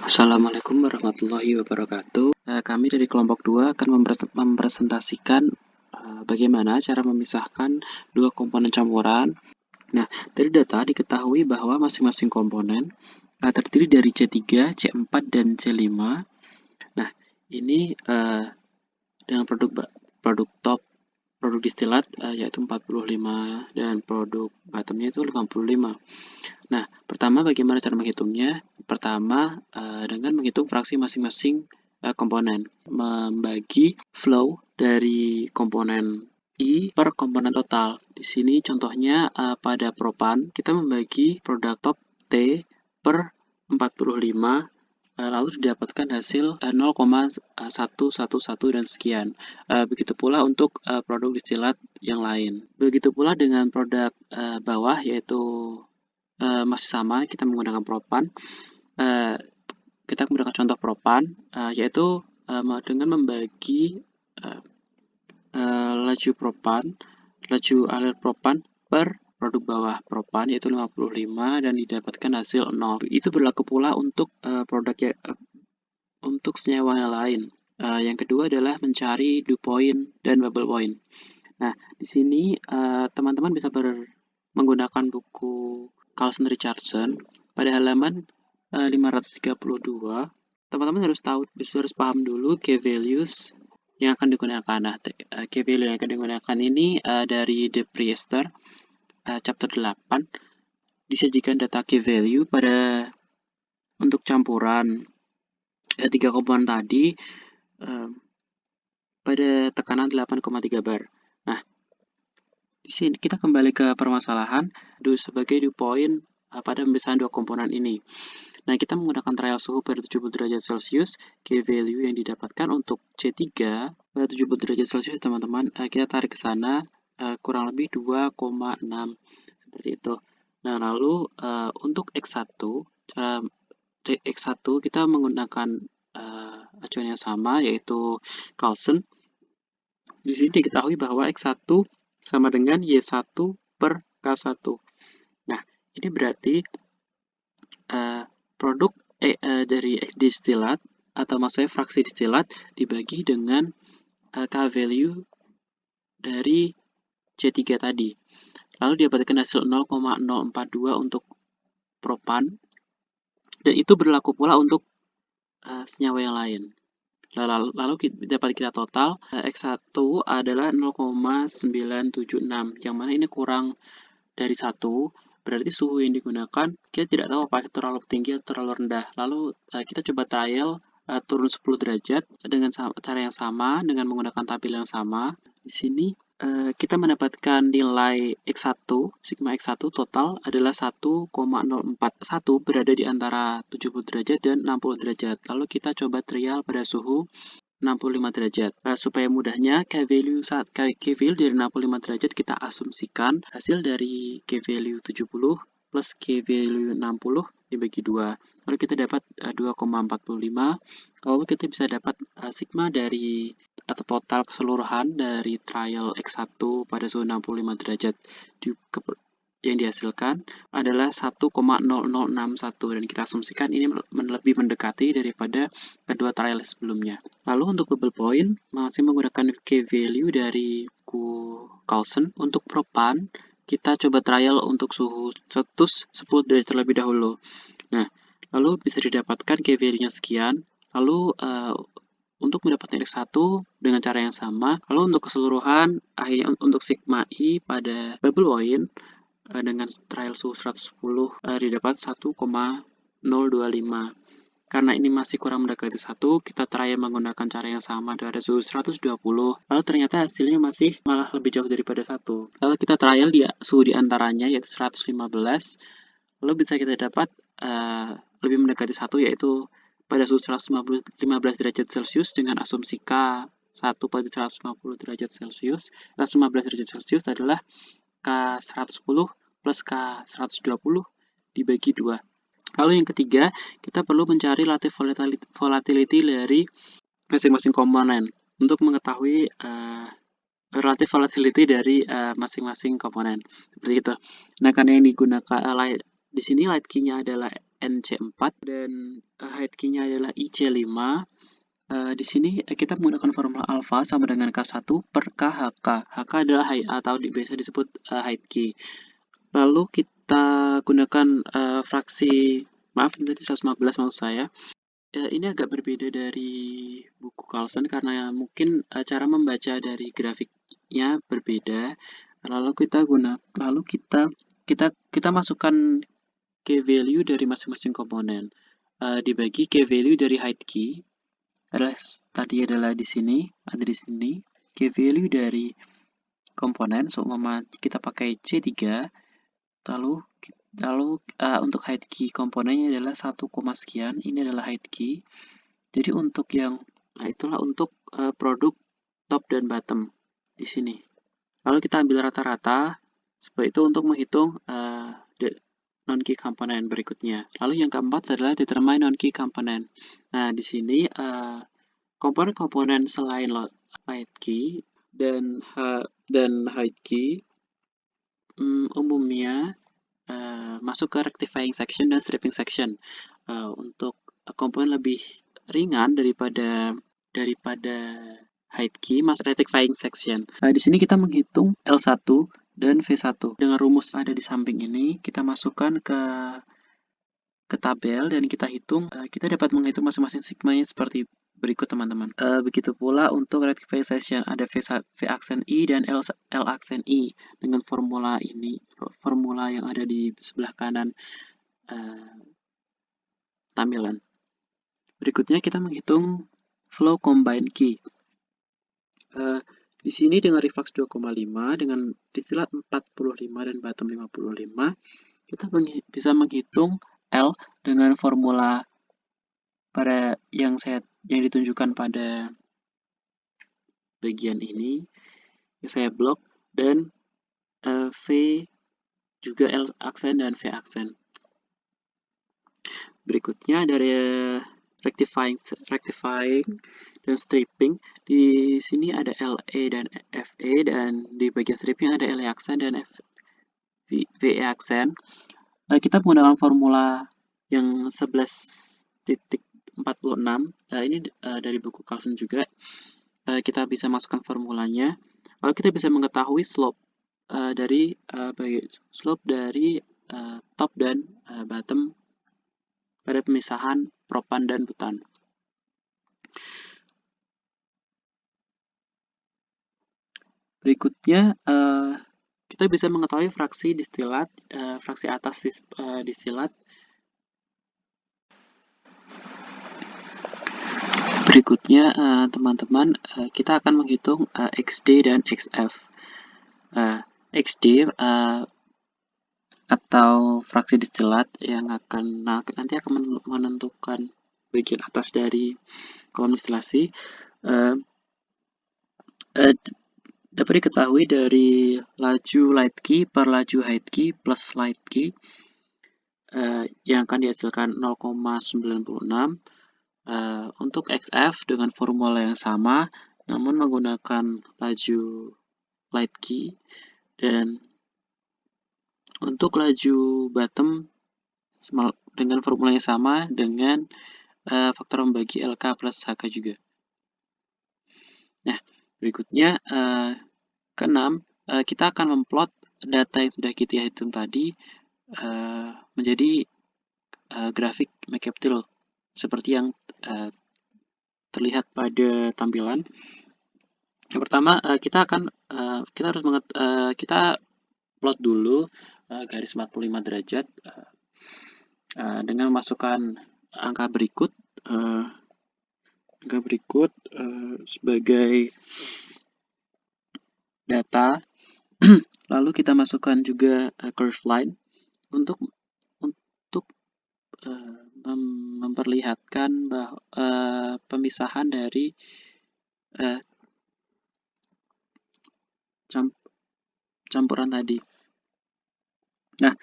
Assalamualaikum warahmatullahi wabarakatuh. Kami dari kelompok 2 akan mempresentasikan bagaimana cara memisahkan dua komponen campuran. Nah, dari data diketahui bahwa masing-masing komponen terdiri dari C3, C4, dan C5. Nah, ini dengan produk top, produk distilat yaitu 45 dan produk bottomnya itu 55. Nah, pertama bagaimana cara menghitungnya? Pertama, dengan menghitung fraksi masing-masing komponen. Membagi flow dari komponen I per komponen total. Di sini contohnya pada propan, kita membagi produk top T per 45, lalu didapatkan hasil 0,111 dan sekian. Begitu pula untuk produk distilat yang lain. Begitu pula dengan produk bawah, yaitu masih sama, kita menggunakan propan. Kita menggunakan contoh propan, yaitu dengan membagi laju alir propan per produk bawah propan, yaitu 55, dan didapatkan hasil 0. Itu berlaku pula untuk untuk senyawa yang lain. Yang kedua adalah mencari dew point dan bubble point. Nah, di sini teman-teman bisa menggunakan buku Carlson Richardson pada halaman 532. Teman-teman harus paham dulu key values yang akan digunakan. Nah, key value yang akan digunakan ini dari The Priester chapter 8 disajikan data key value untuk campuran tiga komponen tadi pada tekanan 8,3 bar. Nah, di sini kita kembali ke permasalahan sebagai dew point pada pemisahan dua komponen ini. Nah, kita menggunakan trial suhu pada 70 derajat Celcius. Key value yang didapatkan untuk C3 pada 70 derajat Celcius, teman-teman, kita tarik ke sana kurang lebih 2,6 seperti itu. Nah, lalu untuk X1 kita menggunakan acuan yang sama, yaitu Carlson. Di sini diketahui bahwa X1 sama dengan Y1 per K1. Nah, ini berarti produk dari X distilat, atau maksudnya fraksi distilat, dibagi dengan K value dari C3 tadi. Lalu didapatkan hasil 0,042 untuk propan, dan itu berlaku pula untuk senyawa yang lain. Lalu dapat kita total, X1 adalah 0,976, yang mana ini kurang dari 1, berarti suhu yang digunakan, kita tidak tahu apakah terlalu tinggi atau terlalu rendah. Lalu kita coba trial turun 10 derajat dengan cara yang sama, dengan menggunakan tabel yang sama. Di sini kita mendapatkan nilai X1, sigma X1 total adalah 1,041, berada di antara 70 derajat dan 60 derajat. Lalu kita coba trial pada suhu 65 derajat. Supaya mudahnya, K value dari 65 derajat kita asumsikan hasil dari K value 70 plus K value 60 dibagi 2. Lalu kita dapat 2,45. Lalu kita bisa dapat sigma dari atau total keseluruhan dari trial X1 pada suhu 65 derajat yang dihasilkan adalah 1,0061, dan kita asumsikan ini lebih mendekati daripada kedua trial sebelumnya. Lalu untuk bubble point masih menggunakan K value dari buku Carlson. Untuk propan kita coba trial untuk suhu 110 derajat terlebih dahulu. Nah, lalu bisa didapatkan K value-nya sekian. Lalu untuk mendapatkan X1 dengan cara yang sama. Lalu untuk keseluruhan, akhirnya untuk sigma I pada bubble point dengan trial suhu 110 didapat 1,025. Karena ini masih kurang mendekati 1, kita trial menggunakan cara yang sama pada suhu 120. Lalu ternyata hasilnya masih malah lebih jauh daripada 1. Lalu kita trial di suhu diantaranya, yaitu 115. Lalu bisa kita dapat lebih mendekati 1, yaitu pada suhu 115 derajat Celcius dengan asumsi K1 pada 150 derajat Celcius. 115 derajat Celcius adalah K110 plus K120 dibagi 2. Lalu yang ketiga, kita perlu mencari relative volatility dari masing-masing komponen untuk mengetahui relative volatility dari masing-masing komponen. Seperti itu. Nah, karena yang digunakan di sini light key-nya adalah NC4 dan height key-nya adalah IC5. Di sini kita menggunakan formula alpha sama dengan K1 per KHK. HK adalah height atau biasa disebut height key. Lalu kita gunakan fraksi, maaf tadi 115 maksud saya. Ini agak berbeda dari buku Carlson karena mungkin cara membaca dari grafiknya berbeda. Lalu kita masukkan key value dari masing-masing komponen. Dibagi key value dari height key adalah di sini, ada di sini. Key value dari komponen, seumpama kita pakai C3, lalu untuk height key komponennya adalah 1, sekian. Ini adalah height key. Jadi untuk yang itulah untuk produk top dan bottom di sini. Lalu kita ambil rata-rata seperti itu untuk menghitung non-key component berikutnya. Lalu yang keempat adalah determine non-key component. Nah, di sini komponen-komponen selain height key dan height key umumnya masuk ke rectifying section dan stripping section. Untuk komponen lebih ringan daripada height key masuk rectifying section. Di sini kita menghitung L1 dan V1 dengan rumus ada di samping ini. Kita masukkan ke tabel dan kita hitung. Kita dapat menghitung masing-masing sigmanya seperti berikut, teman-teman. Begitu pula untuk rectifying section ada V aksen I dan L aksen I dengan formula ini, formula yang ada di sebelah kanan tampilan. Berikutnya kita menghitung flow combine key. Di sini dengan reflux 2,5 dengan distilat 45 dan bottom 55, kita bisa menghitung L dengan formula pada yang ditunjukkan pada bagian ini yang saya blok, dan V juga L aksen dan V aksen. Berikutnya dari rectifying dan stripping. Di sini ada LE dan FE, dan di bagian stripping ada LE aksen dan VE aksen. Kita menggunakan formula yang 11.46. Ini dari buku Carlson juga. Kita bisa masukkan formulanya. Lalu kita bisa mengetahui slope dari top dan bottom pada pemisahan propan dan butan. Berikutnya kita bisa mengetahui fraksi distilat, fraksi atas distilat. Berikutnya teman-teman, kita akan menghitung XD dan XF. XD atau fraksi distilat yang nanti akan menentukan bagian atas dari kolom distilasi. Dapat diketahui dari laju light key per laju height key plus light key yang akan dihasilkan 0,96. Untuk XF dengan formula yang sama, namun menggunakan laju light key, dan untuk laju bottom dengan formula yang sama dengan faktor membagi LK plus HK juga. Nah, berikutnya keenam, kita akan memplot data yang sudah kita hitung tadi menjadi grafik McCabe seperti yang terlihat pada tampilan. Yang pertama, kita plot dulu garis 45 derajat dengan memasukkan angka berikut sebagai data. Lalu kita masukkan juga curve line untuk memperlihatkan bahwa pemisahan dari campuran tadi. Nah,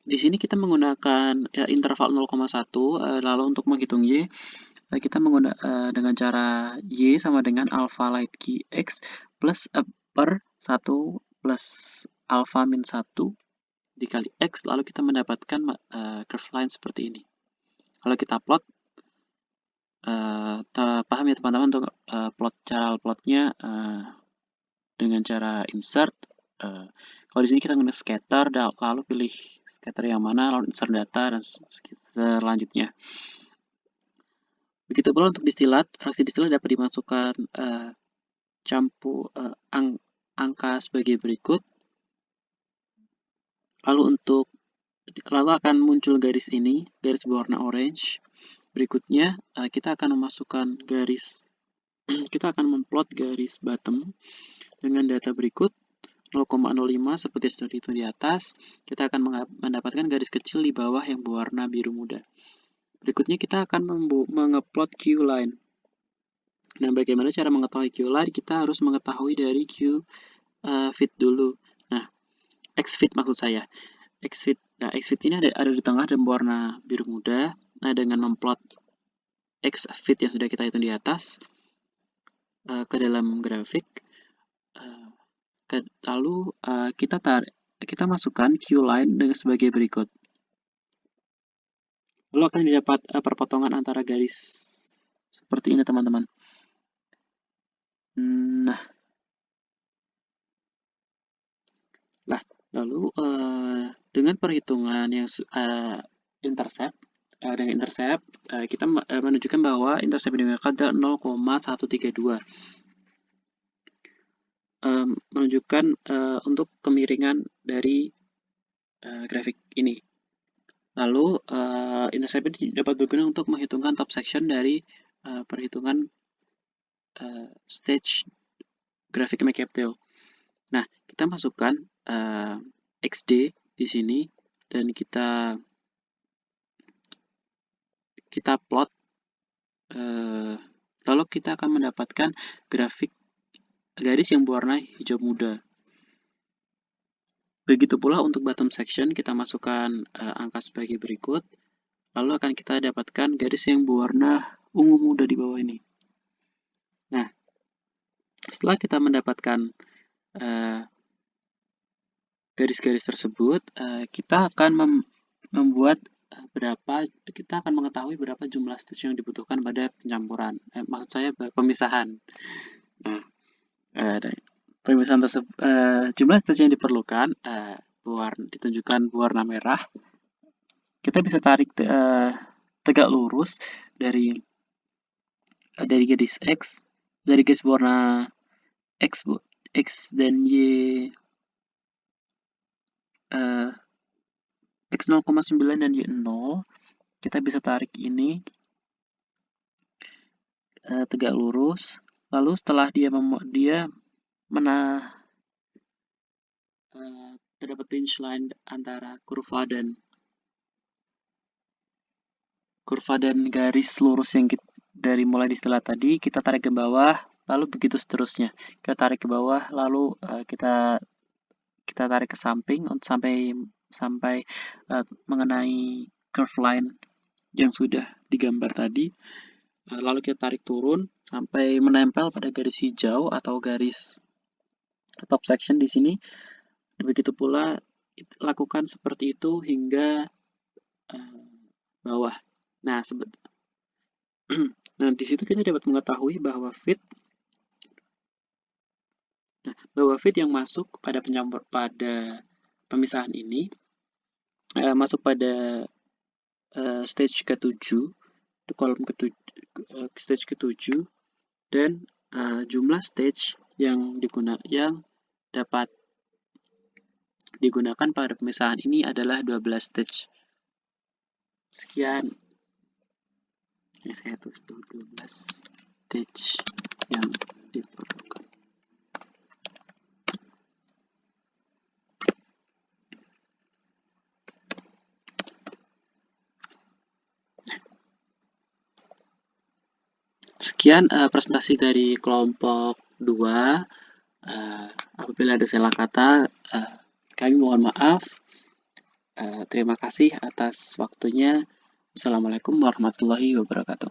di sini kita menggunakan interval 0,1. Lalu untuk menghitung Y, kita menggunakan dengan cara Y sama dengan alpha light key X plus per 1 plus alpha min 1 dikali X, lalu kita mendapatkan curve line seperti ini. Kalau kita plot, paham ya teman-teman untuk cara plotnya dengan cara insert. Kalau di sini kita menggunakan scatter, lalu pilih scatter yang mana, lalu insert data, dan selanjutnya. Begitu pula untuk distilat, fraksi distilat dapat dimasukkan angka sebagai berikut. Lalu akan muncul garis ini, garis berwarna orange. Berikutnya kita akan memasukkan garis, kita akan memplot garis bottom dengan data berikut 0,05 seperti yang sudah dihitung di atas. Kita akan mendapatkan garis kecil di bawah yang berwarna biru muda. Berikutnya kita akan mengeplot Q line. Nah, bagaimana cara mengetahui Q line? Kita harus mengetahui dari Q fit dulu. Nah, X fit maksud saya. X fit. Nah, X fit ini ada di tengah dan berwarna biru muda. Nah, dengan memplot X fit yang sudah kita hitung di atas ke dalam grafik, lalu kita masukkan Q line dengan sebagai berikut. Lalu akan didapat perpotongan antara garis seperti ini, teman-teman. Nah, lalu dengan perhitungan yang intercept, kita menunjukkan bahwa intercept yang digunakan adalah 0,132. Menunjukkan untuk kemiringan dari grafik ini. Lalu intercept ini dapat berguna untuk menghitungkan top section dari perhitungan stage grafik McCaptail. Nah, kita masukkan XD di sini dan kita plot, lalu kita akan mendapatkan grafik garis yang berwarna hijau muda. Begitu pula untuk bottom section, kita masukkan angka sebagai berikut, lalu akan kita dapatkan garis yang berwarna ungu muda di bawah ini. Nah, setelah kita mendapatkan garis-garis tersebut, kita akan kita akan mengetahui berapa jumlah stage yang dibutuhkan pada pencampuran. Maksud saya pemisahan. Nah, pemisahan tersebut, jumlah stage yang diperlukan ditunjukkan berwarna merah. Kita bisa tarik tegak lurus dari garis X, dari garis berwarna X dan Y, X 0,9 dan Y 0. Kita bisa tarik ini tegak lurus. Lalu setelah terdapat pinch line antara kurva dan garis lurus yang dari mulai distilat tadi, kita tarik ke bawah, lalu begitu seterusnya. Kita tarik ke bawah, lalu kita tarik ke samping sampai mengenai curve line yang sudah digambar tadi. Lalu kita tarik turun sampai menempel pada garis hijau atau garis top section di sini. Begitu pula lakukan seperti itu hingga bawah. Nah, di situ kita dapat mengetahui bahwa fit yang masuk pada pemisahan ini masuk pada stage ke-7, di kolom stage ke-7, dan jumlah stage yang dapat digunakan pada pemisahan ini adalah 12 stage. Sekian. Saya tulis 12 stage yang diperlukan. Sekian presentasi dari kelompok 2. Apabila ada salah kata, kami mohon maaf. Terima kasih atas waktunya. Assalamualaikum warahmatullahi wabarakatuh.